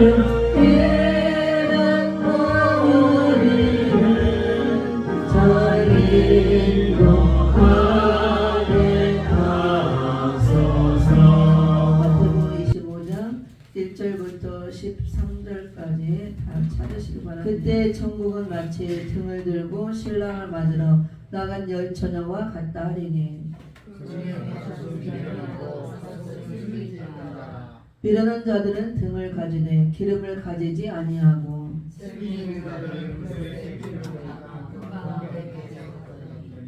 이런 우리를 잘 인도하게 하소서. 마태복음 25장 1절부터 13절까지 다 찾으시기 바랍니다. 그때 천국은 마치 등을 들고 신랑을 맞으러 나간 열 처녀와 같다 하리니 미련한 자들은 등을 가지되 기름을 가지지 아니하고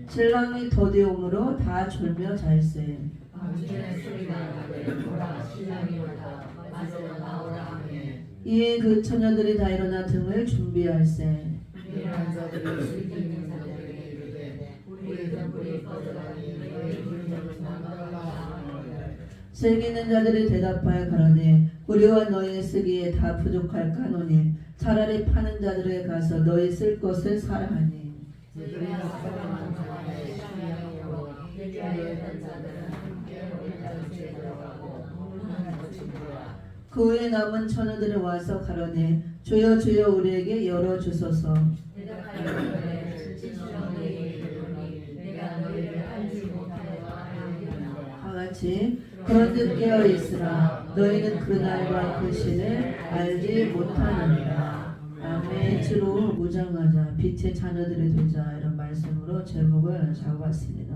신랑이 더디옴으로 다 졸며 잘세. 이에 그 처녀들이 다 일어나 등을 준비할세. 슬기 있는 자들이 대답하여 가로되 우리와 너희 쓰기에 다 부족할까노니 차라리 파는 자들에게 가서 너희 쓸 것을 사라 하니. 그 후에 남은 처녀들이 와서 가로되 주여 주여 우리에게 열어주소서. 다같이 그런즉 깨어있으라 너희는 그날과 그 시를 알지 못하느니라. 아멘. 주로 무장하자 빛의 자녀들이 되자 이런 말씀으로 제목을 잡았습니다.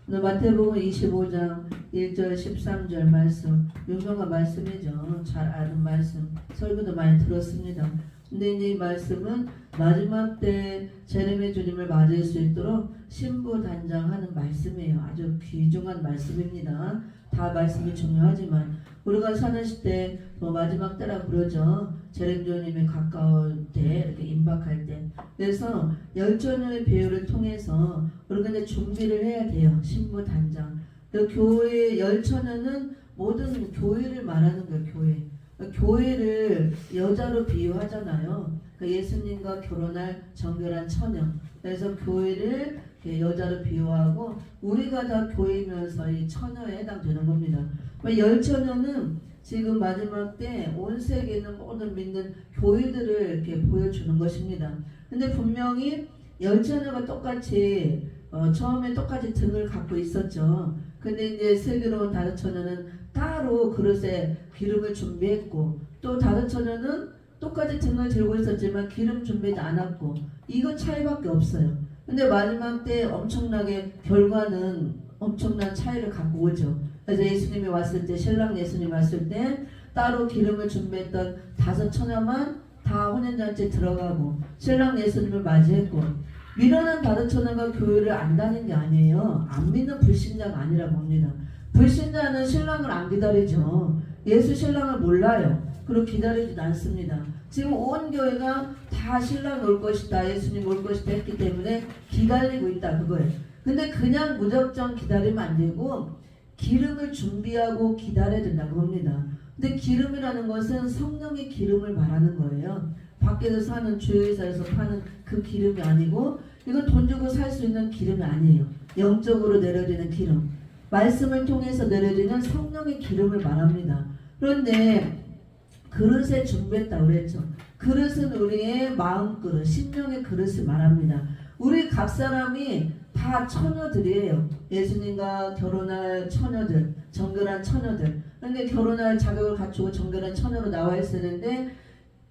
오늘 마태복음 25장 1절 13절 말씀 유명한 말씀이죠. 잘 아는 말씀 설교도 많이 들었습니다. 근데 이제 이 말씀은 마지막 때 재림의 주님을 맞을 수 있도록 신부단장하는 말씀이에요. 아주 귀중한 말씀입니다. 다 말씀이 중요하지만 우리가 사는 시대 마지막 때라 그러죠. 재림 주님이 가까울 때 이렇게 임박할 때. 그래서 열처녀의 비유를 통해서 우리가 이제 준비를 해야 돼요. 신부단장. 교회 열처녀는 모든 교회를 말하는 거예요. 교회. 교회를 여자로 비유하잖아요. 예수님과 결혼할 정결한 처녀. 그래서 교회를 여자로 비유하고 우리가 다 교회이면서 이 처녀에 해당되는 겁니다. 열처녀는 지금 마지막 때 온 세계에 있는 모든 믿는 교회들을 이렇게 보여주는 것입니다. 근데 분명히 열처녀가 똑같이 처음에 똑같이 등을 갖고 있었죠. 근데 이제 슬기로운 다른 처녀는 따로 그릇에 기름을 준비했고 또 다른 처녀는 똑같이 등을 들고 있었지만 기름 준비하지 않았고 이거 차이밖에 없어요. 근데 마지막 때 엄청나게 결과는 엄청난 차이를 갖고 오죠. 그래서 예수님이 왔을 때 신랑 예수님 왔을 때 따로 기름을 준비했던 다섯 처녀만 다 혼인잔치에 들어가고 신랑 예수님을 맞이했고 미련한 다른 처녀가 교회를 안 다닌 게 아니에요. 안 믿는 불신자가 아니라 봅니다. 불신자는 신랑을 안 기다리죠. 예수 신랑을 몰라요. 그리고 기다리지도 않습니다. 지금 온 교회가 다 신랑 올 것이다, 예수님 올 것이다 했기 때문에 기다리고 있다 그거예요. 근데 그냥 무작정 기다리면 안 되고 기름을 준비하고 기다려야 된다고 합니다. 근데 기름이라는 것은 성령의 기름을 말하는 거예요. 밖에서 사는 주유회사에서 파는 그 기름이 아니고 이건 돈 주고 살 수 있는 기름이 아니에요. 영적으로 내려지는 기름. 말씀을 통해서 내려지는 성령의 기름을 말합니다. 그런데 그릇에 준비했다고 그랬죠. 그릇은 우리의 마음 그릇, 심령의 그릇을 말합니다. 우리 각 사람이 다 처녀들이에요. 예수님과 결혼할 처녀들, 정결한 처녀들. 그런데 결혼할 자격을 갖추고 정결한 처녀로 나와 있었는데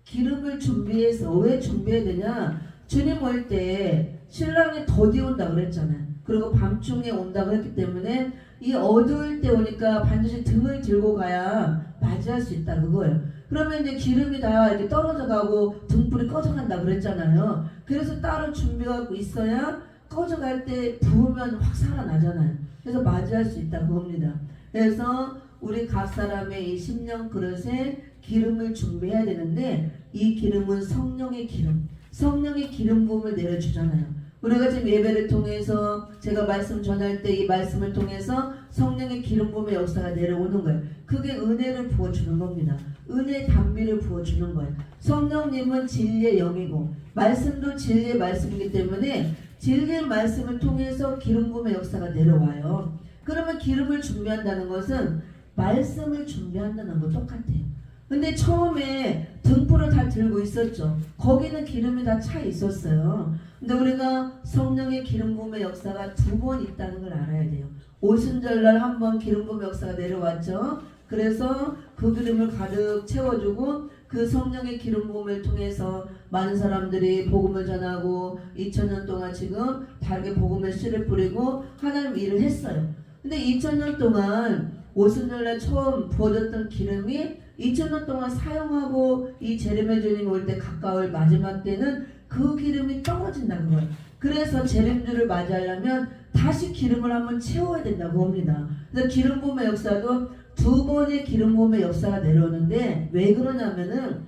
기름을 준비해서 왜 준비해야 되냐? 주님 올 때 신랑이 더디 온다 그랬잖아요. 그리고 밤중에 온다고 했기 때문에 이 어두울 때 오니까 반드시 등을 들고 가야 맞이할 수 있다 그거예요. 그러면 이제 기름이 다 이렇게 떨어져 가고 등불이 꺼져 간다 그랬잖아요. 그래서 따로 준비하고 있어야 꺼져갈 때 부으면 확 살아나잖아요. 그래서 맞이할 수 있다 그겁니다. 그래서 우리 각 사람의 이 심령 그릇에 기름을 준비해야 되는데 이 기름은 성령의 기름, 성령의 기름 부음을 내려주잖아요. 우리가 지금 예배를 통해서 제가 말씀 전할 때 이 말씀을 통해서 성령의 기름 부음의 역사가 내려오는 거예요. 그게 은혜를 부어주는 겁니다. 은혜의 단비를 부어주는 거예요. 성령님은 진리의 영이고 말씀도 진리의 말씀이기 때문에 진리의 말씀을 통해서 기름 부음의 역사가 내려와요. 그러면 기름을 준비한다는 것은 말씀을 준비한다는 거 똑같아요. 근데 처음에 등불을 다 들고 있었죠. 거기는 기름이 다 차 있었어요. 근데 우리가 성령의 기름 부음의 역사가 2번 있다는 걸 알아야 돼요. 오순절날 한 번 기름 부음의 역사가 내려왔죠. 그래서 그 기름을 가득 채워주고 그 성령의 기름 부음을 통해서 많은 사람들이 복음을 전하고 2000년 동안 지금 다르게 복음의 씨를 뿌리고 하나님 일을 했어요. 근데 2000년 동안 오순절날 처음 부어졌던 기름이 2000년 동안 사용하고 이 제레미야 주님이 올 때 가까울 마지막 때는 그 기름이 떨어진다는 거예요. 그래서 제렘주를 맞이하려면 다시 기름을 한번 채워야 된다고 합니다. 그래서 기름 부음의 역사도 2번의 기름 부음의 역사가 내려오는데 왜 그러냐면은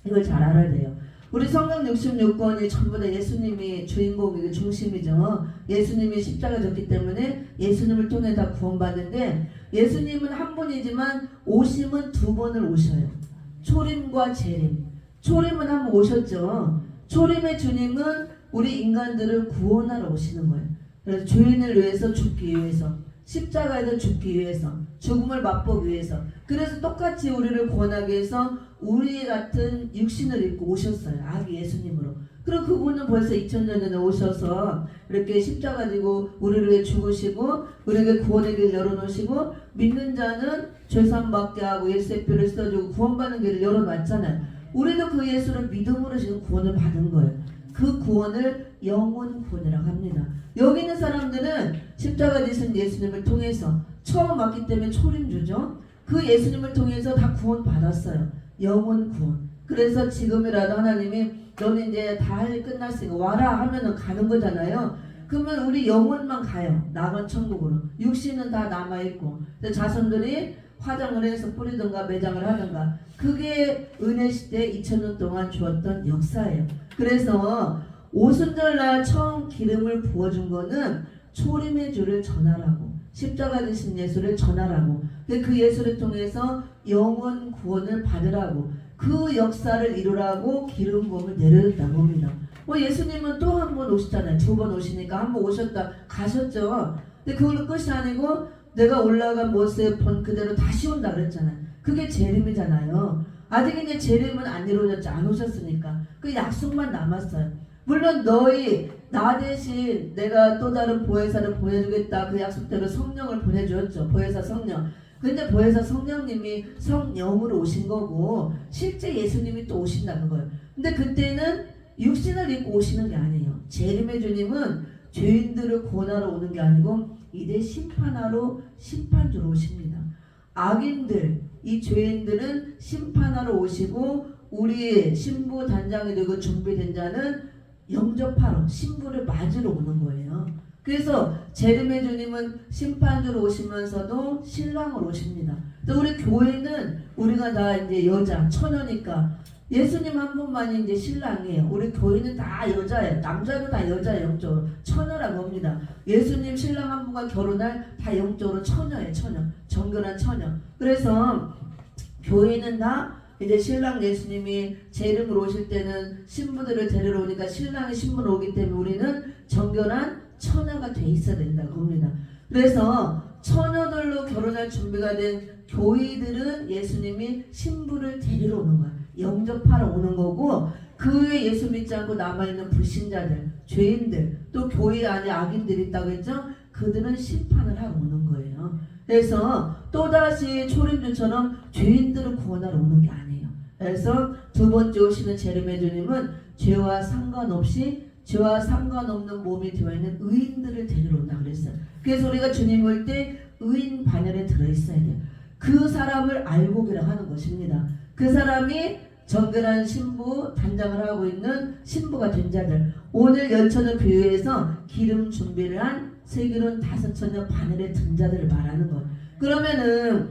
이걸 잘 알아야 돼요. 우리 성경 66권이 전부 다 예수님이 주인공이고 중심이죠. 예수님이 십자가 졌기 때문에 예수님을 통해 다 구원받는데 예수님은 한 분이지만 오심은 2번을 오셔요. 초림과 재림. 초림은 한 번 오셨죠. 초림의 주님은 우리 인간들을 구원하러 오시는 거예요. 그래서 죄인을 위해서 죽기 위해서, 십자가에서 죽기 위해서, 죽음을 맛보기 위해서, 그래서 똑같이 우리를 구원하기 위해서 우리 같은 육신을 입고 오셨어요. 아기 예수님으로. 그럼 그분은 벌써 2000년 전에 오셔서 이렇게 십자가 지고 우리를 위해 죽으시고 우리에게 구원의 길을 열어놓으시고 믿는 자는 죄산 받게 하고 예수의 피를 써주고 구원받는 길을 열어놨잖아요. 우리도 그 예수를 믿음으로 지금 구원을 받은 거예요. 그 구원을 영혼 구원이라고 합니다. 여기 있는 사람들은 십자가 지신 예수님을 통해서 처음 왔기 때문에 초림주죠. 그 예수님을 통해서 다 구원 받았어요. 영혼 구원. 그래서 지금이라도 하나님이 너는 이제 다 할 일 끝났으니까 와라 하면은 가는 거잖아요. 그러면 우리 영혼만 가요. 나간 천국으로. 육신은 다 남아있고 자손들이 화장을 해서 뿌리든가 매장을 하든가. 그게 은혜 시대 2000년 동안 주었던 역사예요. 그래서 오순절날 처음 기름을 부어준 거는 초림의 주를 전하라고, 십자가 되신 예수를 전하라고, 그 예수를 통해서 영혼 구원을 받으라고, 그 역사를 이루라고 기름 부음을 내려줬다고 합니다. 예수님은 또 한 번 오시잖아요. 2번 오시니까 한 번 오셨다 가셨죠. 근데 그걸로 끝이 아니고 내가 올라간 모습 본 그대로 다시 온다 그랬잖아요. 그게 재림이잖아요. 아직 이제 재림은 안 이루어졌지, 안 오셨으니까 그 약속만 남았어요. 물론 너희 나 대신 내가 또 다른 보혜사를 보내주겠다, 그 약속대로 성령을 보내주었죠. 보혜사 성령. 근데 보혜사 성령님이 성령으로 오신 거고 실제 예수님이 또 오신다는 거예요. 근데 그때는 육신을 입고 오시는 게 아니에요. 재림의 주님은 죄인들을 구원하러 오는 게 아니고 이제 심판하러 심판주로 오십니다. 악인들, 이 죄인들은 심판하러 오시고 우리의 신부 단장이 되고 준비된 자는 영접하러 신부를 맞으러 오는 거예요. 그래서 재림의 주님은 심판주로 오시면서도 신랑으로 오십니다. 또 우리 교회는 우리가 다 이제 여자, 처녀니까 예수님 한 분만이 이제 신랑이에요. 우리 교회는 다 여자예요. 남자도 다 여자예요. 영적으로 처녀라고 합니다. 예수님 신랑 한 분과 결혼할 다 영적으로 처녀예요. 처녀, 정결한 처녀. 그래서 교회는 다 이제 신랑 예수님이 재림으로 오실 때는 신부들을 데리러 오니까 신랑이 신부로 오기 때문에 우리는 정결한 처녀가 돼 있어야 된다고 합니다. 그래서 처녀들로 결혼할 준비가 된 교회들은 예수님이 신부를 데리러 오는 거예요. 영접하러 오는 거고, 그 외에 예수 믿지 않고 남아있는 불신자들, 죄인들, 또 교회 안에 악인들이 있다고 했죠. 그들은 심판을 하러 오는 거예요. 그래서 또다시 초림주처럼 죄인들을 구원하러 오는 게 아니에요. 그래서 2번째 오시는 재림의 주님은 죄와 상관없이 죄와 상관없는 몸이 되어있는 의인들을 데리러 온다 그랬어요. 그래서 우리가 주님 올 때 의인 반열에 들어있어야 돼요. 그 사람을 알고기라 하는 것입니다. 그 사람이 정결한 신부 단장을 하고 있는 신부가 된 자들. 오늘 열처녀 비유에서 기름 준비를 한 슬기로운 5처녀 바늘에 든 자들을 말하는 거예요. 그러면은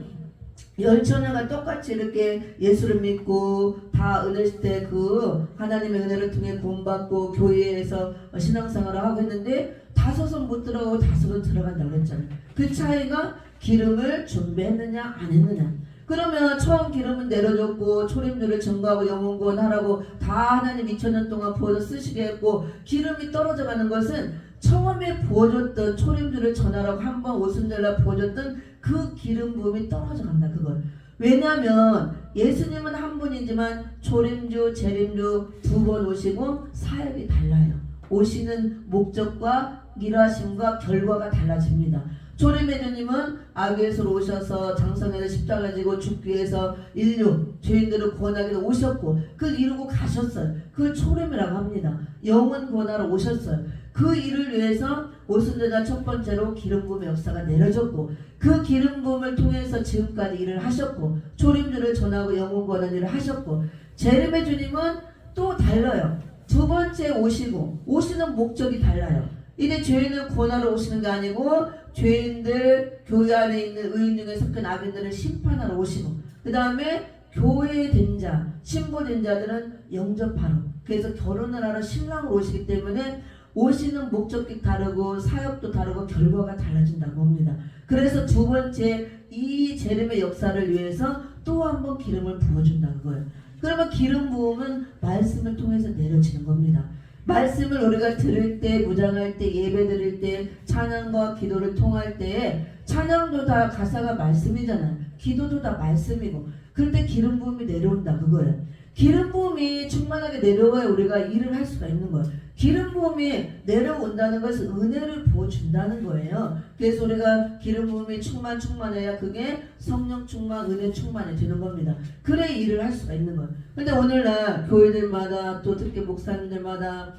열처녀가 똑같이 이렇게 예수를 믿고 다 은혜 시대 그 하나님의 은혜를 통해 구원받고 교회에서 신앙생활을 하고 했는데 5은 못 들어가고 5은 들어간다고 그랬잖아요. 그 차이가 기름을 준비했느냐 안 했느냐. 그러면 처음 기름은 내려줬고 초림주를 증거하고 영혼구원 하라고 다 하나님 2000년 동안 부어서 쓰시게 했고, 기름이 떨어져 가는 것은 처음에 부어줬던 초림주를 전하라고 한번 오순절날 부어줬던 그 기름 부음이 떨어져 간다 그걸. 왜냐하면 예수님은 한 분이지만 초림주, 재림주 두 번 오시고 사역이 달라요. 오시는 목적과 일하심과 결과가 달라집니다. 초림의 주님은 아귀에서 오셔서 장성에서 십자가 지고 죽기 위해서 인류 죄인들을 구원하기 위해 오셨고 그걸 이루고 가셨어요. 그걸 초림이라고 합니다. 영혼 구원하러 오셨어요. 그 일을 위해서 오순절날 첫 번째로 기름 부음의 역사가 내려졌고 그 기름 부음을 통해서 지금까지 일을 하셨고 초림주를 전하고 영혼 구원하는 일을 하셨고 재림의 주님은 또 달라요. 두 번째 오시는 목적이 달라요. 이제 죄인을 구원하러 오시는 게 아니고 죄인들 교회 안에 있는 의인 중에 섞인 악인들을 심판하러 오시고 그 다음에 교회된 자, 신부된 자들은 영접하러 그래서 결혼을 하러 신랑으로 오시기 때문에 오시는 목적이 다르고 사역도 다르고 결과가 달라진다고 합니다. 그래서 두 번째 이 재림의 역사를 위해서 또 한 번 기름을 부어준다는 거예요. 그러면 기름 부음은 말씀을 통해서 내려지는 겁니다. 말씀을 우리가 들을 때, 무장할 때, 예배 드릴 때, 찬양과 기도를 통할 때 찬양도 다 가사가 말씀이잖아요. 기도도 다 말씀이고 그럴 때 기름 부음이 내려온다 그거예요. 기름 부음이 충만하게 내려와야 우리가 일을 할 수가 있는 거예요. 기름 부음이 내려온다는 것은 은혜를 부어준다는 거예요. 그래서 우리가 기름 부음이 충만해야 그게 성령 충만, 은혜 충만이 되는 겁니다. 그래 일을 할 수가 있는 거예요. 근데 오늘날 교회들마다 또 특히 목사님들마다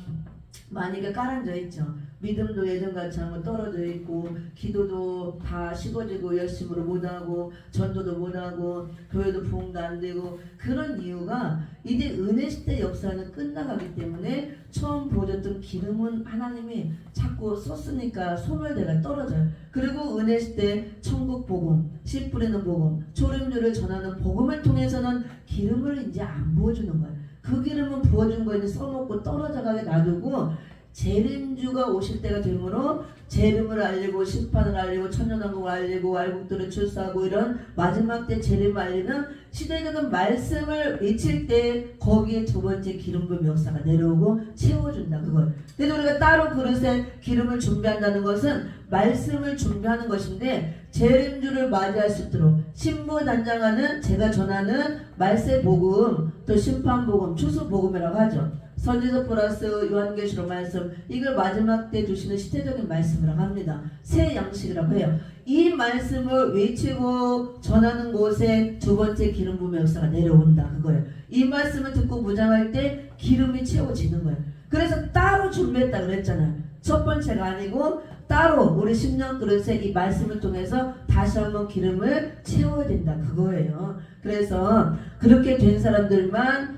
많이가 깔아져 있죠. 믿음도 예전같이 하면 떨어져 있고 기도도 다 식어지고 열심으로 못하고 전도도 못하고 교회도 부흥도 안 되고 그런 이유가 이제 은혜 시대 역사는 끝나가기 때문에 처음 보여줬던 기름은 하나님이 자꾸 썼으니까 소멸대가 떨어져요. 그리고 은혜 시대 천국 복음, 씨 뿌리는 복음, 초림주를 전하는 복음을 통해서는 기름을 이제 안 부어주는 거예요. 그 기름은 부어준 거 이제 써먹고 떨어져가게 놔두고 재림주가 오실 때가 되므로 재림을 알리고 심판을 알리고 천년왕국을 알리고 왕국들을 출사하고 이런 마지막 때 재림을 알리는 시대적인 말씀을 외칠 때 거기에 두 번째 기름 부음 역사가 내려오고 채워준다 그걸. 그래서 우리가 따로 그릇에 기름을 준비한다는 것은 말씀을 준비하는 것인데 재림주를 맞이할 수 있도록 신부 단장하는 제가 전하는 말세 복음 또 심판 복음 추수 복음이라고 하죠. 선지서 플러스 요한계시록 말씀 이걸 마지막 때 주시는 시대적인 말씀이라고 합니다. 새 양식이라고 해요. 이 말씀을 외치고 전하는 곳에 두 번째 기름 부음의 역사가 내려온다 그거예요. 이 말씀을 듣고 무장할 때 기름이 채워지는 거예요. 그래서 따로 준비했다 그랬잖아요. 첫 번째가 아니고 따로 우리 10년 그릇에 이 말씀을 통해서 다시 한번 기름을 채워야 된다 그거예요. 그래서 그렇게 된 사람들만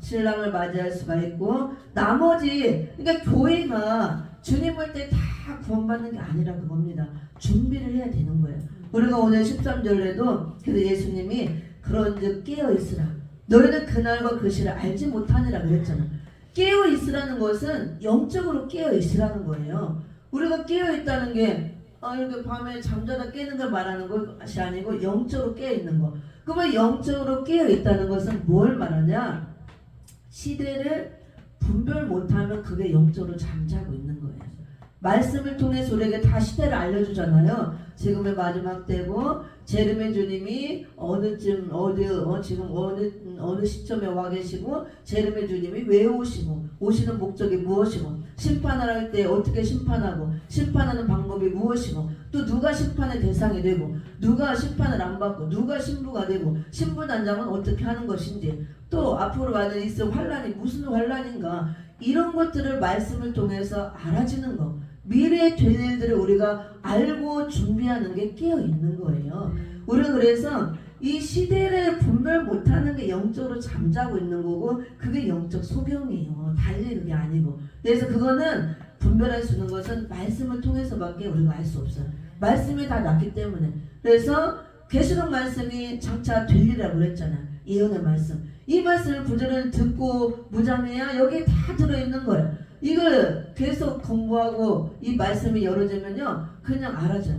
신랑을 맞이할 수가 있고 나머지 그러니까 교회가 주님 올 때 다 구원받는 게 아니라 그겁니다. 준비를 해야 되는 거예요. 우리가 오늘 13절에도 그래서 예수님이 그런즉 깨어있으라 너희는 그날과 그 시를 알지 못하니라 그랬잖아. 깨어있으라는 것은 영적으로 깨어있으라는 거예요. 우리가 깨어있다는 게 이렇게 밤에 잠자다 깨는 걸 말하는 것이 아니고 영적으로 깨어있는 거. 그러면 영적으로 깨어있다는 것은 뭘 말하냐? 시대를 분별 못하면 그게 영적으로 잠자고 있는 거예요. 말씀을 통해서 우리에게 다 시대를 알려주잖아요. 지금의 마지막 때고 재림의 주님이 어느쯤 지금 어느 시점에 와 계시고 재림의 주님이 왜 오시고 오시는 목적이 무엇이고 심판을 할 때 어떻게 심판하고 심판하는 방법이 무엇이고 또 누가 심판의 대상이 되고 누가 심판을 안 받고 누가 신부가 되고 신부 단장은 어떻게 하는 것인지 또 앞으로 있을 환란이 무슨 환란인가 이런 것들을 말씀을 통해서 알아지는 거 미래에 될 일들을 우리가 알고 준비하는 게 깨어있는 거예요. 우리는 그래서 이 시대를 분별 못하는 게 영적으로 잠자고 있는 거고 그게 영적 소경이에요. 달리 그게 아니고 그래서 그거는 분별할 수 있는 것은 말씀을 통해서밖에 우리가 알 수 없어요. 말씀이 다 났기 때문에 그래서 계시록 말씀이 장차 될 일이라고 그랬잖아요. 예언의 말씀 이 말씀을 부지런히 듣고 무장해야 여기에 다 들어있는 거예요. 이걸 계속 공부하고 이 말씀이 열어지면요 그냥 알아져요.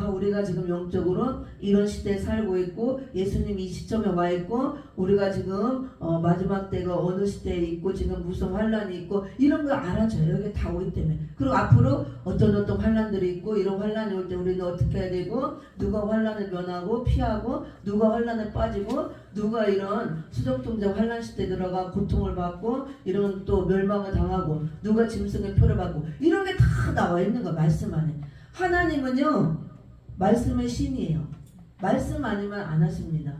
우리가 지금 영적으로 이런 시대에 살고 있고 예수님 이 시점에 와 있고 우리가 지금 마지막 때가 어느 시대에 있고 지금 무슨 환란이 있고 이런 거 알아줘요. 여기 다 오기 때문에. 그리고 앞으로 어떤 환란들이 있고 이런 환란이 올 때 우리는 어떻게 해야 되고 누가 환란을 면하고 피하고 누가 환란에 빠지고 누가 이런 수정통제 환란 시대에 들어가 고통을 받고 이런 또 멸망을 당하고 누가 짐승의 표를 받고 이런 게 다 나와 있는 거 말씀 안에. 하나님은요 말씀의 신이에요. 말씀 아니면 안 하십니다.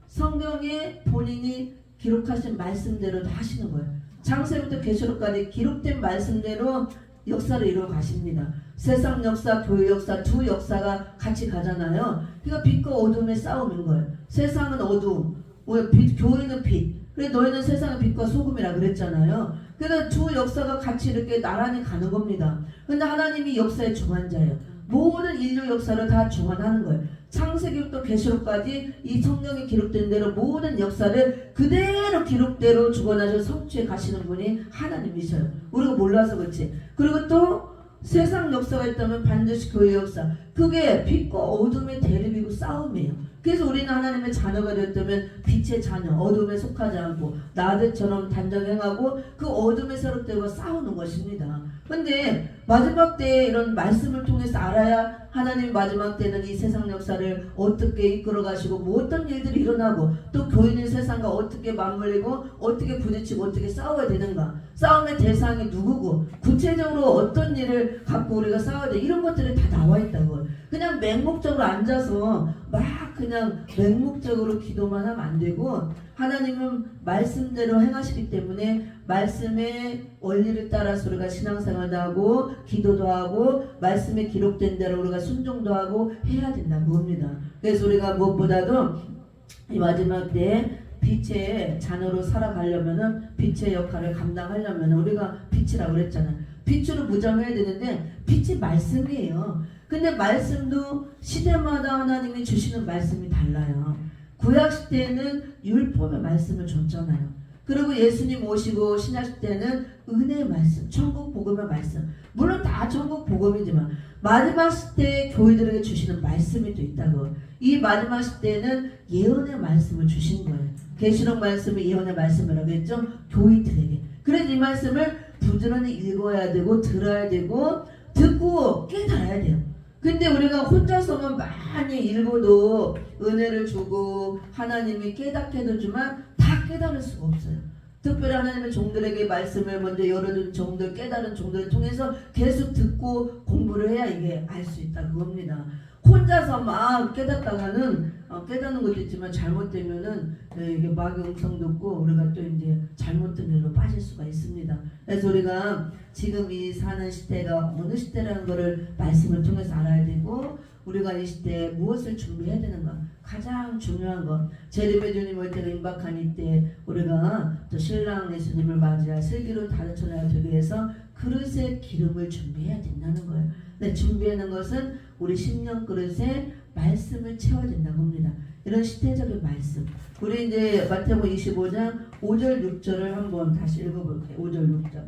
성경에 본인이 기록하신 말씀대로 다 하시는 거예요. 창세부터 계시록까지 기록된 말씀대로 역사를 이루어 가십니다. 세상 역사, 교회 역사 두 역사가 같이 가잖아요. 그러니까 빛과 어둠의 싸움인 거예요. 세상은 어둠, 교회는 빛. 그래 너희는 세상의 빛과 소금이라 그랬잖아요. 그래서 두 역사가 같이 이렇게 나란히 가는 겁니다. 근데 하나님이 역사의 중환자예요. 모든 인류 역사를 다 중환하는 거예요. 창세기부터 계시록까지 이 성경에 기록된 대로 모든 역사를 그대로 기록대로 주관하셔 성취해 가시는 분이 하나님이셔요. 우리가 몰라서 그렇지. 그리고 또 세상 역사가 있다면 반드시 교회 역사. 그게 빛과 어둠의 대립이고 싸움이에요. 그래서 우리는 하나님의 자녀가 되었다면 빛의 자녀, 어둠에 속하지 않고 나들처럼 단정행하고 그 어둠의 세력들과 싸우는 것입니다. 근데 마지막 때에 이런 말씀을 통해서 알아야 하나님 마지막 때는 이 세상 역사를 어떻게 이끌어 가시고 뭐 어떤 일들이 일어나고 또 교인의 세상과 어떻게 맞물리고 어떻게 부딪히고 어떻게 싸워야 되는가, 싸움의 대상이 누구고 구체적으로 어떤 일을 갖고 우리가 싸워야 돼, 이런 것들이 다 나와 있다고. 그냥 맹목적으로 앉아서 막 그냥 맹목적으로 기도만 하면 안 되고 하나님은 말씀대로 행하시기 때문에 말씀의 원리를 따라서 우리가 신앙생활도 하고 기도도 하고 말씀에 기록된 대로 우리가 순종도 하고 해야 된다고 봅니다. 그래서 우리가 무엇보다도 이 마지막 때에 빛의 자녀로 살아가려면은 빛의 역할을 감당하려면 우리가 빛이라고 그랬잖아요. 빛으로 무장해야 되는데 빛이 말씀이에요. 근데 말씀도 시대마다 하나님이 주시는 말씀이 달라요. 구약시대에는 율법의 말씀을 줬잖아요. 그리고 예수님 오시고 신약시대에는 은혜의 말씀, 천국 복음의 말씀. 물론 다 천국 복음이지만 마지막 시대에 교회들에게 주시는 말씀이 또 있다고. 이 마지막 시대에는 예언의 말씀을 주신 거예요. 계시록 말씀을 예언의 말씀이라고 했죠. 교회들에게. 그래서 이 말씀을 부지런히 읽어야 되고 들어야 되고 듣고 깨달아야 돼요. 근데 우리가 혼자서만 많이 읽어도 은혜를 주고 하나님이 깨닫게 해주지만 다 깨달을 수가 없어요. 특별히 하나님의 종들에게 말씀을 먼저 열어준 종들, 깨달은 종들을 통해서 계속 듣고 공부를 해야 이게 알 수 있다 그겁니다. 혼자서 막 깨닫다가는 깨닫는 것도 있지만 잘못되면은 이게 막용성 듣고 우리가 또 이제 잘못된 일로 빠질 수가 있습니다. 그래서 우리가 지금 이 사는 시대가 어느 시대라는 것을 말씀을 통해서 알아야 되고 우리가 이 시대에 무엇을 준비해야 되는가 가장 중요한 것 재림의 주님 올 때가 임박한 이때 우리가 또 신랑 예수님을 맞이할 슬기로운 다른 되기 위해서 그릇에 기름을 준비해야 된다는 거예요. 네, 준비하는 것은 우리 10년 그릇에 말씀을 채워야 된다고 합니다. 이런 시대적인 말씀. 우리 이제 마태복음 25장 5절 6절을 한번 다시 읽어볼게요. 5절 6절.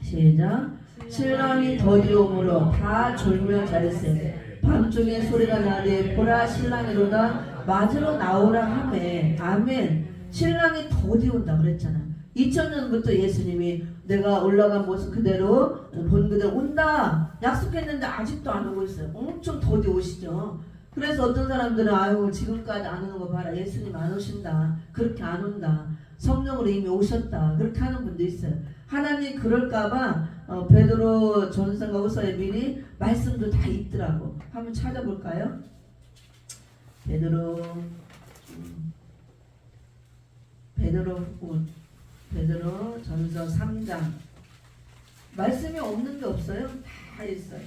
시작. 신랑이 더디오므로 다 졸며 자리세. 밤중에 소리가 나되 보라 신랑이로다 맞으러 나오라 하매. 아멘. 신랑이 더디온다 그랬잖아. 2000년부터 예수님이 내가 올라간 모습 그대로 본 그대로 온다 약속했는데 아직도 안 오고 있어요. 엄청 더디 오시죠. 그래서 어떤 사람들은 아유 지금까지 안 오는 거 봐라 예수님 안 오신다 그렇게 안 온다 성령으로 이미 오셨다 그렇게 하는 분도 있어요. 하나님 그럴까봐 베드로 전서가 후서에 미리 말씀도 다 있더라고. 한번 찾아볼까요? 베드로 전서 3장 말씀이 없는 게 없어요. 다 있어요.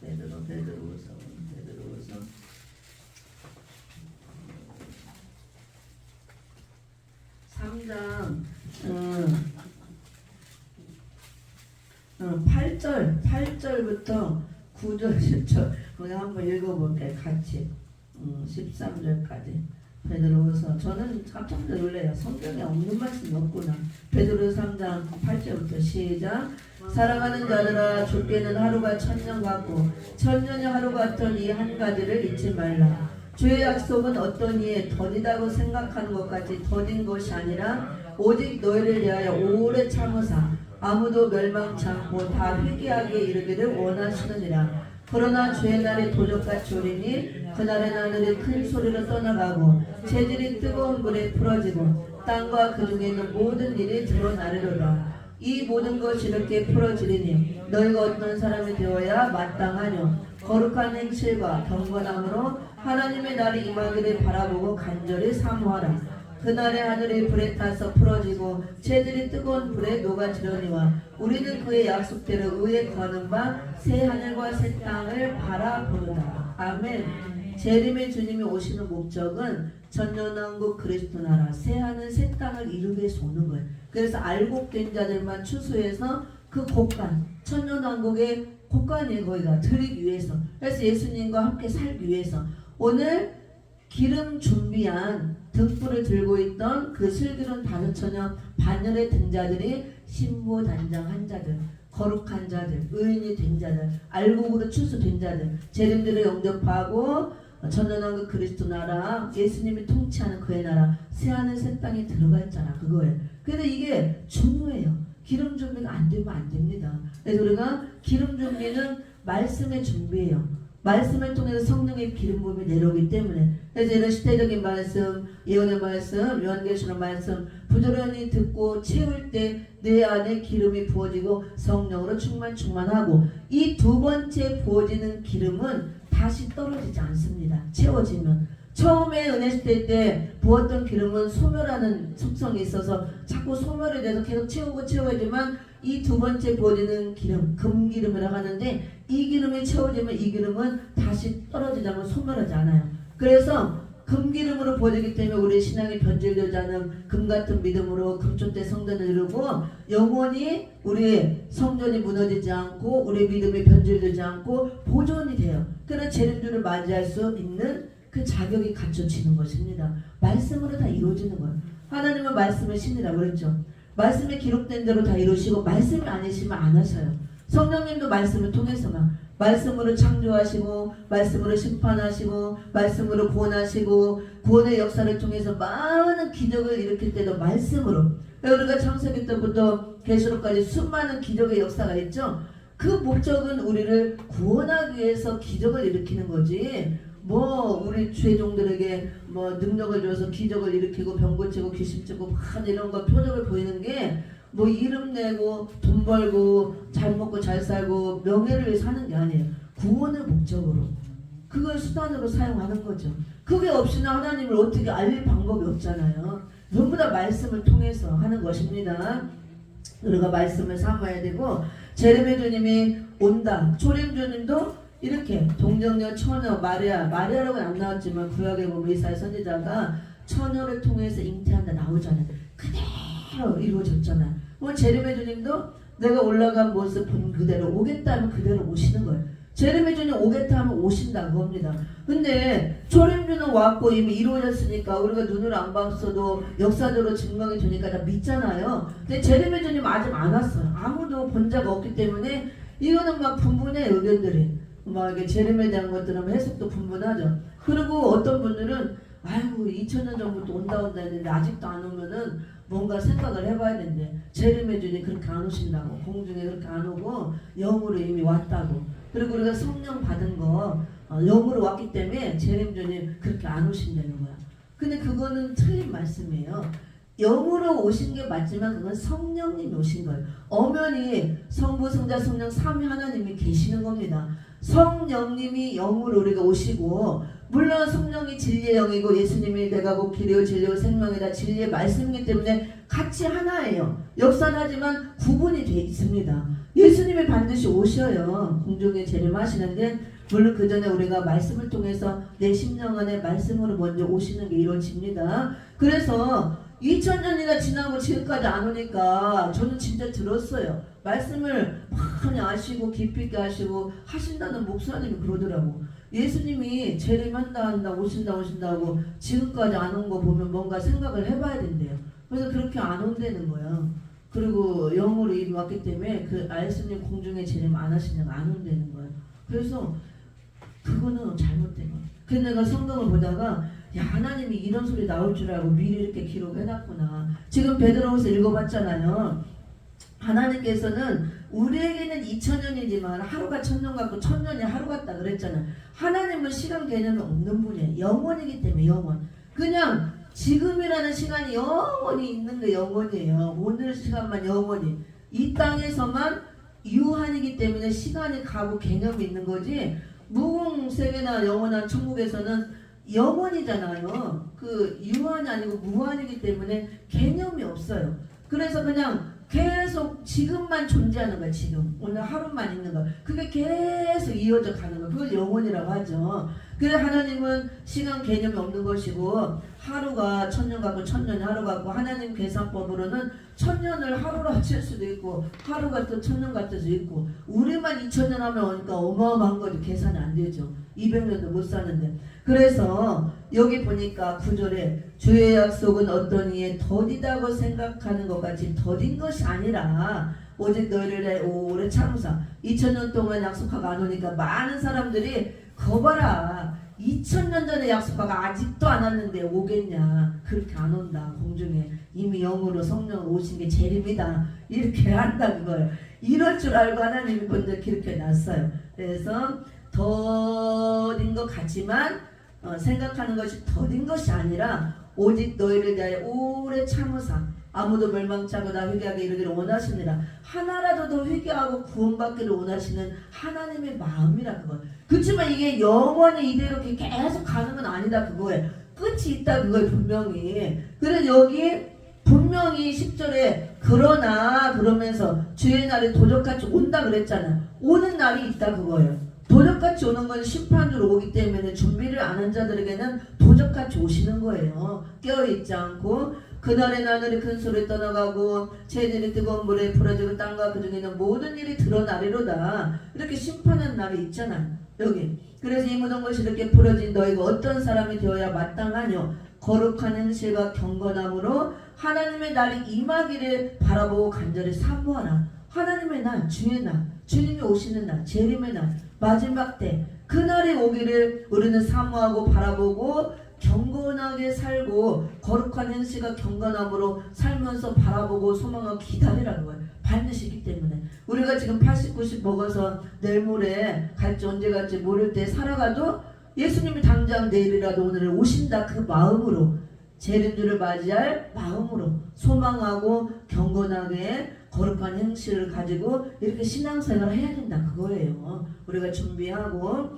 베드로후서 3장 8절부터 9절 10절 우리 한번 읽어볼게요. 같이 13절까지 베드로후서. 저는 깜짝 놀래요. 성경에 없는 말씀이 없구나. 베드로후서 3장 8절부터 시작. 사랑하는 자들아, 주께는 하루가 천년 같고 천년이 하루 같던 이 한 가지를 잊지 말라. 주의 약속은 어떤 이에 더디다고 생각하는 것 같이 더딘 것이 아니라 오직 너희를 위하여 오래 참으사 아무도 멸망치 않고 다 회개하게 이르기를 원하시느니라. 그러나 주의 날이 도적같이 오리니 그날의 하늘이 큰 소리로 떠나가고 재질이 뜨거운 불에 풀어지고 땅과 그 중에 있는 모든 일이 드러나리로다. 이 모든 것이 이렇게 풀어지리니 너희가 어떤 사람이 되어야 마땅하뇨. 거룩한 행실과 경건함으로 하나님의 날이 임하기를 바라보고 간절히 사모하라. 그날의 하늘이 불에 타서 풀어지고 재질이 뜨거운 불에 녹아지려니와 우리는 그의 약속대로 의에 거하는 바 새 하늘과 새 땅을 바라보노라. 아멘. 재림의 주님이 오시는 목적은 전전왕국 그리스도 나라 새 하늘 새 땅을 이루기 위해서 오는 거예요. 그래서 알곡된 자들만 추수해서 그 곳간 천년왕국의 곳간이에요. 거기가 드리기 위해서. 그래서 예수님과 함께 살기 위해서 오늘 기름 준비한 등불을 들고 있던 그 슬기로운 5천여 반열의 등자들이 신부 단장한 자들, 거룩한 자들, 의인이 된 자들, 알곡으로 추수된 자들, 재림들을 영접하고 전전왕국 그리스도 나라, 예수님이 통치하는 그의 나라, 새하늘 새 땅에 들어가 있잖아. 그거예요. 근데 이게 중요해요. 기름 준비가 안 되면 안 됩니다. 그래서 우리가 기름 준비는 말씀의 준비예요. 말씀을 통해서 성령의 기름 부음이 내려오기 때문에. 그래서 이런 시대적인 말씀, 예언의 말씀, 요한계시록 말씀 부지런히 듣고 채울 때 내 안에 기름이 부어지고 성령으로 충만하고 이 두 번째 부어지는 기름은 다시 떨어지지 않습니다. 채워지면. 처음에 은혜 시대 때 부었던 기름은 소멸하는 속성이 있어서 자꾸 소멸이 돼서 계속 채워지만 이 두 번째 부어지는 기름, 금기름이라고 하는데 이 기름이 채워지면 이 기름은 다시 떨어지지 않고 소멸하지 않아요. 그래서 금기름으로 부어지기 때문에 우리 신앙이 변질되지 않은 금같은 믿음으로 금촌대 성전을 이루고 영원히 우리의 성전이 무너지지 않고 우리의 믿음이 변질되지 않고 보존이 돼요. 그러나 재림주를 맞이할 수 있는 그 자격이 갖춰지는 것입니다. 말씀으로 다 이루어지는 거예요. 하나님은 말씀을 신이라고 그랬죠. 말씀에 기록된 대로 다 이루시고 말씀이 아니시면 안 하셔요. 성령님도 말씀을 통해서만 말씀으로 창조하시고 말씀으로 심판하시고 말씀으로 구원하시고 구원의 역사를 통해서 많은 기적을 일으킬 때도 말씀으로. 우리가 창세기 때부터 계시록까지 수많은 기적의 역사가 있죠. 그 목적은 우리를 구원하기 위해서 기적을 일으키는 거지. 우리 죄종들에게 능력을 줘서 기적을 일으키고 병 고치고 귀신 쫓고 막 이런 거 표적을 보이는 게 이름 내고 돈 벌고 잘 먹고 잘 살고 명예를 위해 사는 게 아니에요. 구원의 목적으로 그걸 수단으로 사용하는 거죠. 그게 없이는 하나님을 어떻게 알릴 방법이 없잖아요. 전부 다 말씀을 통해서 하는 것입니다. 우리가 말씀을 사모해야 되고 재림의 주님이 온다. 초림 주님도 이렇게 동정녀 처녀 마리아라고는 안 나왔지만 구약에 보면 이사야 선지자가 처녀를 통해서 잉태한다 나오잖아요. 그대로 이루어졌잖아요. 재림의 주님도 내가 올라간 모습 본 그대로 오겠다 하면 그대로 오시는 거예요. 재림의 주님 오겠다 하면 오신다고 합니다. 근데 초림주는 왔고 이미 이루어졌으니까 우리가 눈으로 안 봤어도 역사적으로 증명이 되니까 다 믿잖아요. 근데 재림의 주님 아직 안 왔어요. 아무도 본 자가 없기 때문에 이거는 분분해 의견들이. 이게 재림에 대한 것들은 해석도 분분하죠. 그리고 어떤 분들은 2000년 전부터 온다 했는데 아직도 안 오면은 뭔가 생각을 해봐야 되는데 재림의 주님 그렇게 안 오신다고 공중에 그렇게 안 오고 영으로 이미 왔다고. 그리고 우리가 성령 받은 거 영으로 왔기 때문에 재림 주님 그렇게 안 오신다는 거야. 근데 그거는 틀린 말씀이에요. 영으로 오신 게 맞지만 그건 성령님이 오신 거예요. 엄연히 성부 성자 성령 삼위 하나님이 계시는 겁니다. 성령님이 영으로 우리가 오시고 물론 성령이 진리의 영이고 예수님이 내가 곧 길이요 진리요 생명이다 진리의 말씀이기 때문에 같이 하나예요. 역사하지만 구분이 돼 있습니다. 예수님이 반드시 오셔요. 공중에 재림하시는데 물론 그 전에 우리가 말씀을 통해서 내 심령 안에 말씀으로 먼저 오시는 게 이루어집니다. 그래서 2000년이나 지나고 지금까지 안 오니까 저는 진짜 들었어요. 말씀을 많이 아시고 깊이 있게 하시고 하신다는 목사님이 그러더라고. 예수님이 재림한다 오신다고 지금까지 안 온 거 보면 뭔가 생각을 해봐야 된대요. 그래서 그렇게 안 온다는 거야. 그리고 영으로 이리 왔기 때문에 그 예수님 공중에 재림 안 하시냐고 안 온다는 거야. 그래서 그거는 잘못된 거야. 근데 내가 성경을 보다가 야, 하나님이 이런 소리 나올 줄 알고 미리 이렇게 기록해놨구나. 지금 베드로후서 읽어봤잖아요. 하나님께서는 우리에게는 2000년이지만 하루가 1000년 같고 1000년이 하루 같다 그랬잖아. 하나님은 시간 개념이 없는 분이에요. 영원이기 때문에 영원. 그냥 지금이라는 시간이 영원히 있는 게 영원이에요. 오늘 시간만 영원히. 이 땅에서만 유한이기 때문에 시간이 가고 개념이 있는 거지. 무궁세계나 영원한 천국에서는 영원이잖아요. 그 유한이 아니고 무한이기 때문에 개념이 없어요. 그래서 그냥 계속 지금만 존재하는 거야. 지금 오늘 하루만 있는 거. 그게 계속 이어져 가는 거. 그걸 영원이라고 하죠. 그래 하나님은 시간 개념이 없는 것이고 하루가 1000년 같고 1000년이 하루 같고 하나님 계산법으로는 1000년을 하루로 합칠 수도 있고 하루가 또 1000년 같을 수도 있고 우리만 2000년 하면 오니까 어마어마한 거죠. 계산이 안 되죠. 200년도 못 사는데. 그래서 여기 보니까 9절에 주의 약속은 어떤 이에 더디다고 생각하는 것 같이 더딘 것이 아니라 오직 너희를 오래 참으사 2000년 동안 약속하고 안 오니까 많은 사람들이 거봐라 2000년 전에 약속하고 아직도 안 왔는데 오겠냐. 그렇게 안 온다. 공중에 이미 영으로 성령으로 오신 게 재림이다. 이렇게 한다 그거예요. 이럴 줄 알고 하나님이 먼저 기록해 놨어요. 그래서 더딘 것 같지만 생각하는 것이 더딘 것이 아니라 오직 너희를 대하여 오래 참으사 아무도 멸망치 않고 다 회개하게 이르기를 원하시니라. 하나라도 더 회개하고 구원받기를 원하시는 하나님의 마음이라 그거예요. 그렇지만 이게 영원히 이대로 계속 가는 건 아니다 그거예요. 끝이 있다 그거예요 분명히. 그래서 여기 분명히 10절에 그러나 그러면서 주의 날이 도적같이 온다 그랬잖아. 오는 날이 있다 그거예요. 도적같이 오는 건 심판으로 오기 때문에 준비를 안 한 자들에게는 도적같이 오시는 거예요. 깨어있지 않고 그날에 하늘이 큰 소리 떠나가고 새들이 뜨거운 물에 풀어지고 땅과 그 중에 있는 모든 일이 드러나리로다. 이렇게 심판하는 날이 있잖아요. 여기. 그래서 이 모든 것이 이렇게 풀어진 너희가 어떤 사람이 되어야 마땅하뇨. 거룩한 행실과 경건함으로 하나님의 날이 임하기를 바라보고 간절히 사모하라. 하나님의 날, 주의 날, 주님이 오시는 날, 재림의 날, 마지막 때 그날이 오기를 우리는 사모하고 바라보고 경건하게 살고 거룩한 행실과 경건함으로 살면서 바라보고 소망하고 기다리라는 거예요. 반드시 있기 때문에 우리가 지금 80, 90 먹어서 내일 모레 갈지 언제 갈지 모를 때 살아가도 예수님이 당장 내일이라도 오늘 오신다 그 마음으로 재림주를 맞이할 마음으로 소망하고 경건하게 거룩한 행실을 가지고 이렇게 신앙생활을 해야 된다 그거예요. 우리가 준비하고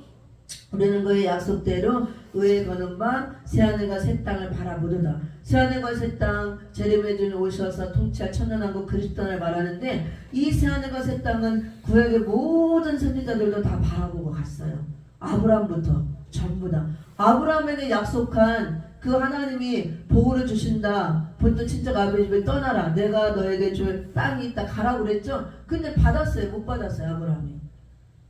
우리는 그의 약속대로 의에 거는 바 새하늘과 새 땅을 바라보도다. 새하늘과 새 땅 재림의 주님 오셔서 통치할 천년왕국 그리스도를 말하는데 이 새하늘과 새 땅은 구약의 모든 선지자들도 다 바라보고 갔어요. 아브라함부터 전부 다 아브라함에게 약속한 그 하나님이 보호를 주신다. 본토 친척 아버지 집에 떠나라. 내가 너에게 줄 땅이 있다. 가라고 그랬죠. 근데 받았어요? 못 받았어요? 아브라함이.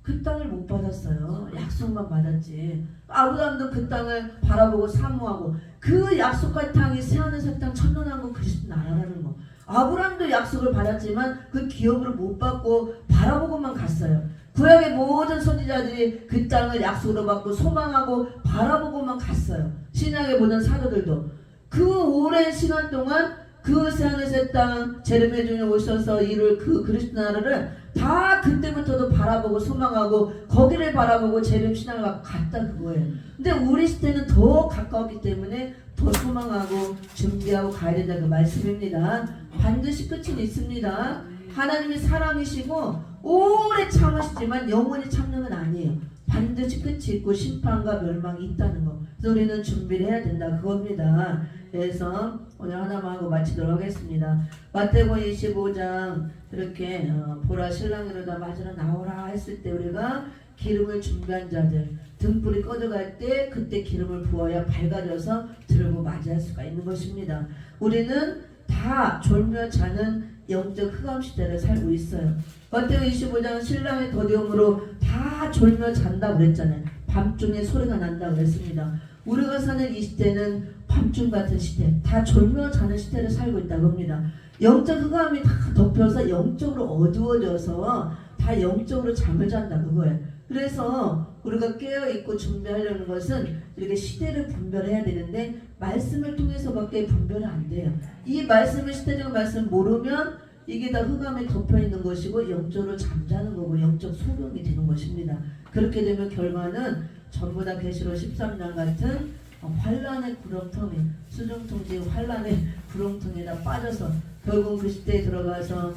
그 땅을 못 받았어요. 약속만 받았지. 아브라함도 그 땅을 바라보고 사모하고 그 약속한 땅이 새하늘 새 땅 천년왕국 그리스도 나라라는 거. 아브라함도 약속을 받았지만 그 기업으로 못 받고 바라보고만 갔어요. 구약의 모든 선지자들이 그 땅을 약속으로 받고 소망하고 바라보고만 갔어요. 신약의 모든 사도들도 그 오랜 시간 동안 그 새하늘 새 땅 재림의 주님 오셔서 이룰 그 그리스도 나라를 다 그때부터도 바라보고 소망하고 거기를 바라보고 재림 신앙을 갖고 갔다 그거예요. 근데 우리 시대는 더 가까웠기 때문에 더 소망하고 준비하고 가야 된다 그 말씀입니다. 반드시 끝은 있습니다. 하나님이 사랑이시고 오래 참으시지만 영원히 참는 건 아니에요. 반드시 끝이 있고 심판과 멸망이 있다는 거. 그래서 우리는 준비를 해야 된다 그겁니다. 그래서 오늘 하나만 하고 마치도록 하겠습니다. 마태복음 25장 이렇게 보라 신랑이로다 맞으러 나오라 했을 때 우리가 기름을 준비한 자들, 등불이 꺼져갈 때 그때 기름을 부어야 밝아져서 들고 맞이할 수가 있는 것입니다. 우리는 다 졸며 자는 영적 흑암 시대를 살고 있어요. 마태복음 25장 신랑의 더디움으로 다 졸며 잔다 그랬잖아요. 밤중에 소리가 난다 그랬습니다. 우리가 사는 이 시대는 밤중 같은 시대, 다 졸며 자는 시대를 살고 있다고 합니다. 영적 흑암이 다 덮여서 영적으로 어두워져서 다 영적으로 잠을 잔다 그거예요. 그래서 우리가 깨어있고 준비하려는 것은 이렇게 시대를 분별해야 되는데 말씀을 통해서밖에 분별이 안 돼요. 이 말씀을 시대적 말씀 모르면 이게 다 흑암에 덮여있는 것이고 영적으로 잠자는 거고 영적 소경이 되는 것입니다. 그렇게 되면 결과는 전부 다 계시록 13장 같은 환란의 구렁텅이, 수정통지 환란의 구렁텅이에다 빠져서 결국 그 시대에 들어가서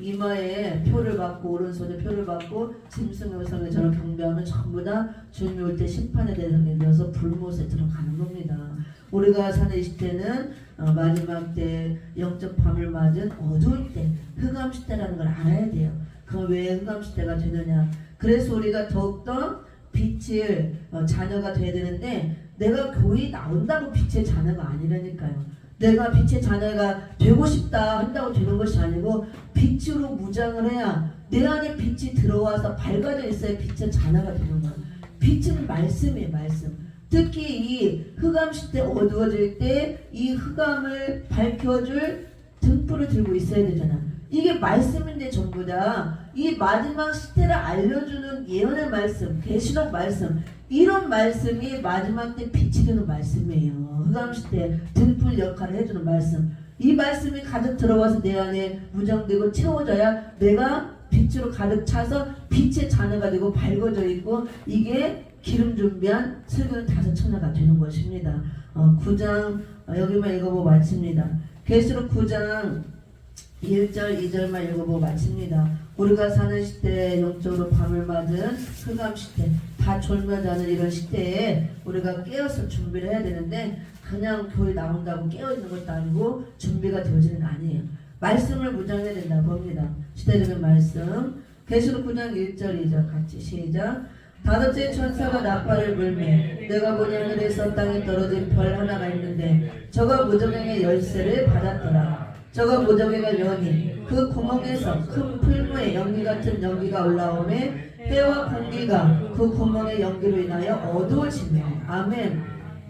이마에 표를 받고 오른손에 표를 받고 짐승의 저를 경배하면 전부 다 주님이 올 때 심판의 대상이 되어서 불못에 들어가는 겁니다. 우리가 사는 이 시대는 마지막 때 영적 밤을 맞은 어두울 때 흑암 시대라는 걸 알아야 돼요. 그럼 왜 흑암 시대가 되느냐? 그래서 우리가 더욱더 빛을 자녀가 돼야 되는데 내가 교회 나온다고 빛의 자녀가 아니라니까요. 내가 빛의 자녀가 되고 싶다 한다고 되는 것이 아니고 빛으로 무장을 해야 내 안에 빛이 들어와서 밝아져 있어야 빛의 자녀가 되는 거야. 빛은 말씀이에요. 말씀. 특히 이 흑암 시대 어두워질 때 이 흑암을 밝혀줄 등불을 들고 있어야 되잖아. 이게 말씀인데 전부 다 이 마지막 시대를 알려주는 예언의 말씀, 계시록 말씀, 이런 말씀이 마지막 때 빛이 되는 말씀이에요. 흑암 시대 등불 역할을 해주는 말씀. 이 말씀이 가득 들어와서 내 안에 무장되고 채워져야 내가 빛으로 가득 차서 빛의 자녀가 되고 밝아져 있고 이게 기름 준비한 슬기로운 다섯 처녀가 되는 것입니다. 9장 여기만 읽어보고 마칩니다. 계시록 9장 1절 2절만 읽어보고 마칩니다. 우리가 사는 시대에 영적으로 밤을 맞은 흑암 시대, 다 졸며 자는 이런 시대에 우리가 깨어서 준비를 해야 되는데 그냥 교회 나온다고 깨어있는 것도 아니고 준비가 되어지는 게 아니에요. 말씀을 무장해야 된다고 합니다. 시대적인 말씀. 계시록 9장 1절 2절 같이 시작. 다섯째 천사가 나팔을 불매 내가 보니 하늘에서 땅에 떨어진 별 하나가 있는데 저가 무저갱의 열쇠를 받았더라. 저가 무저갱을 여니 그 구멍에서 큰 풀무에 연기 같은 연기가 올라오매 해와 공기가 그 구멍의 연기로 인하여 어두워지며 아멘.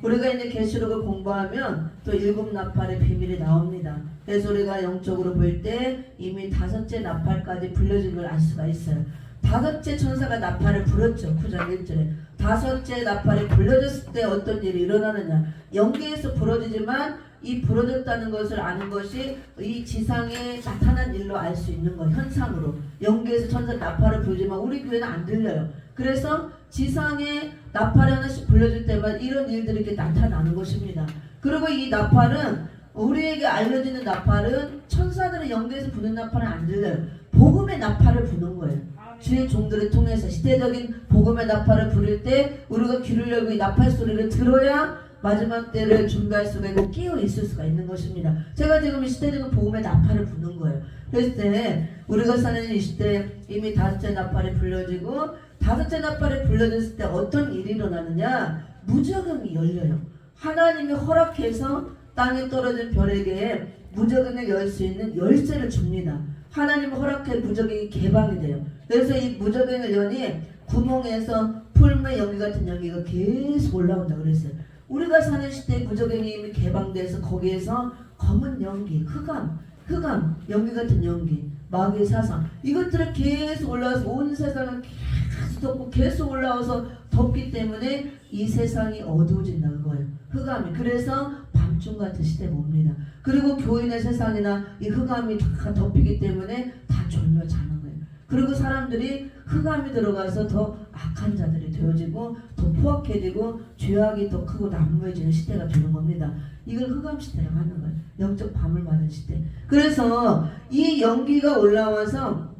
우리가 이제 계시록을 공부하면 또 일곱 나팔의 비밀이 나옵니다. 그래서 우리가 영적으로 볼 때 이미 다섯째 나팔까지 불려진 걸 알 수가 있어요. 다섯째 천사가 나팔을 불었죠. 9장 1절에 다섯째 나팔이 불려졌을 때 어떤 일이 일어나느냐. 연기에서 부러지지만 이 부러졌다는 것을 아는 것이 이 지상에 나타난 일로 알 수 있는 것, 현상으로. 연기에서 천사 나팔을 불지만 우리 교회는 안 들려요. 그래서 지상에 나팔이 하나씩 불려질 때마다 이런 일들이 이렇게 나타나는 것입니다. 그리고 이 나팔은 우리에게 알려지는 나팔은 천사들의 연기에서 부는 나팔은 안 들려요. 복음의 나팔을 부는 거예요. 주의 종들을 통해서 시대적인 복음의 나팔을 부를 때 우리가 귀를 열고 이 나팔 소리를 들어야 마지막 때를 준비할 수가 있고 끼어 있을 수가 있는 것입니다. 제가 지금 이 시대적인 복음의 나팔을 부는 거예요. 그랬을 때 우리가 사는 이 시대에 이미 다섯째 나팔이 불려지고 다섯째 나팔이 불려졌을 때 어떤 일이 일어나느냐. 무저갱이 열려요. 하나님이 허락해서 땅에 떨어진 별에게 무저갱을 열 수 있는 열쇠를 줍니다. 하나님 허락해 무저갱이 개방이 돼요. 그래서 이 무저갱을 여니 구멍에서 풀무의 연기 같은 연기가 계속 올라온다 그랬어요. 우리가 사는 시대에 무저갱이 이미 개방돼서 거기에서 검은 연기, 흑암, 연기 같은 연기, 마귀의 사상 이것들을 계속 올라와서 온 세상을 계속 덮고 계속 올라와서 덮기 때문에 이 세상이 어두워진다 그거예요. 흑암이. 그래서 밤중 같은 시대가 옵니다. 그리고 교인의 세상이나 이 흑암이 다 덮이기 때문에 다 졸며 자는 거예요. 그리고 사람들이 흑암이 들어가서 더 악한 자들이 되어지고 더 포악해지고 죄악이 더 크고 난무해지는 시대가 되는 겁니다. 이걸 흑암 시대라고 하는 거예요. 영적 밤을 맞은 시대. 그래서 이 연기가 올라와서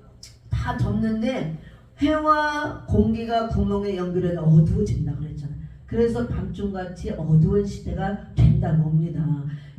다 덮는데 해와 공기가 구멍에 연결해서 어두워진다 그랬잖아요. 그래서 밤중같이 어두운 시대가 된다고 합니다.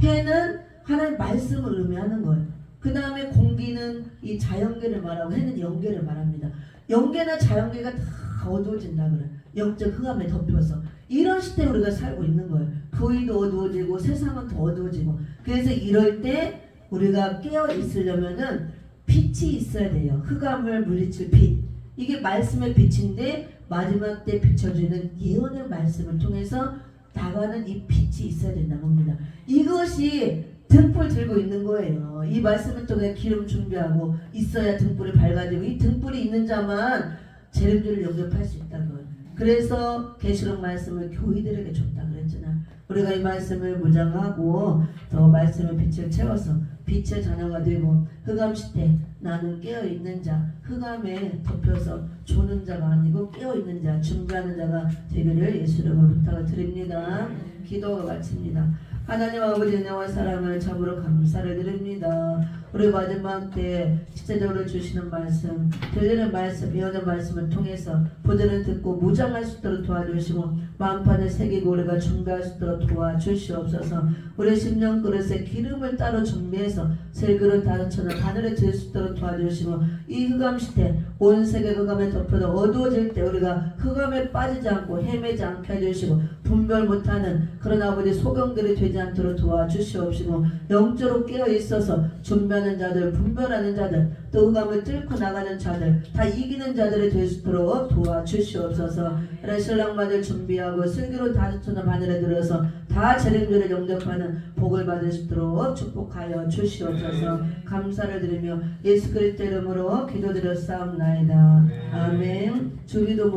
해는 하나님의 말씀을 의미하는 거예요. 그 다음에 공기는 이 자연계를 말하고 해는 영계를 말합니다. 영계나 자연계가 다 어두워진다 그래. 영적 흑암에 덮여서 이런 시대에 우리가 살고 있는 거예요. 교회도 어두워지고 세상은 더 어두워지고. 그래서 이럴 때 우리가 깨어 있으려면은 빛이 있어야 돼요. 흑암을 물리칠 빛. 이게 말씀의 빛인데 마지막 때 비춰주는 예언의 말씀을 통해서 나가는 이 빛이 있어야 된다는 겁니다. 이것이 등불 들고 있는 거예요. 이 말씀을 통해 기름 준비하고 있어야 등불이 밝아지고 이 등불이 있는 자만 재림주를 영접할 수 있다고. 그래서 계시록 말씀을 교회들에게 줬다 그랬잖아. 우리가 이 말씀을 무장하고 더 말씀의 빛을 채워서 빛의 자녀가 되고 흑암시대 나는 깨어있는 자, 흑암에 덮여서 조는 자가 아니고 깨어있는 자, 준비하는 자가 되기를 예수 이름으로 부탁을 드립니다. 기도가 마칩니다. 하나님 아버지 은혜와 사랑을 참으로 감사를 드립니다. 우리 마지막 때 실제적으로 주시는 말씀, 들리는 말씀, 예언의 말씀을 통해서 보들을 듣고 무장할 수 있도록 도와주시고 마음판을 새기고 우리가 준비할 수 있도록 도와주시옵소서. 우리 심령 그릇에 기름을 따로 준비해서 세 그릇 5천원 바늘에 들 수 있도록 도와주시고 이 흑암 시대 온 세계 흑암에 덮여도 어두워질 때 우리가 흑암에 빠지지 않고 헤매지 않게 해주시고 분별 못하는 그런 아버지 소경들이 되지 않도록 도와주시옵시고 영적으로 깨어있어서 준비하는 자들, 분별하는 자들, 또 흑암을 뚫고 나가는 자들, 다 이기는 자들이 될 수 있도록 도와주시옵소서. 신랑마들 준비하고 슬기로 5천원 바늘에 들어서 다 재림주를 영접하는 복을 받을 수 있도록 축복하여 주시옵소서. 감사를 드리며 예수 그리스도 이름으로 기도드렸사옵나이다. 아멘. 주기도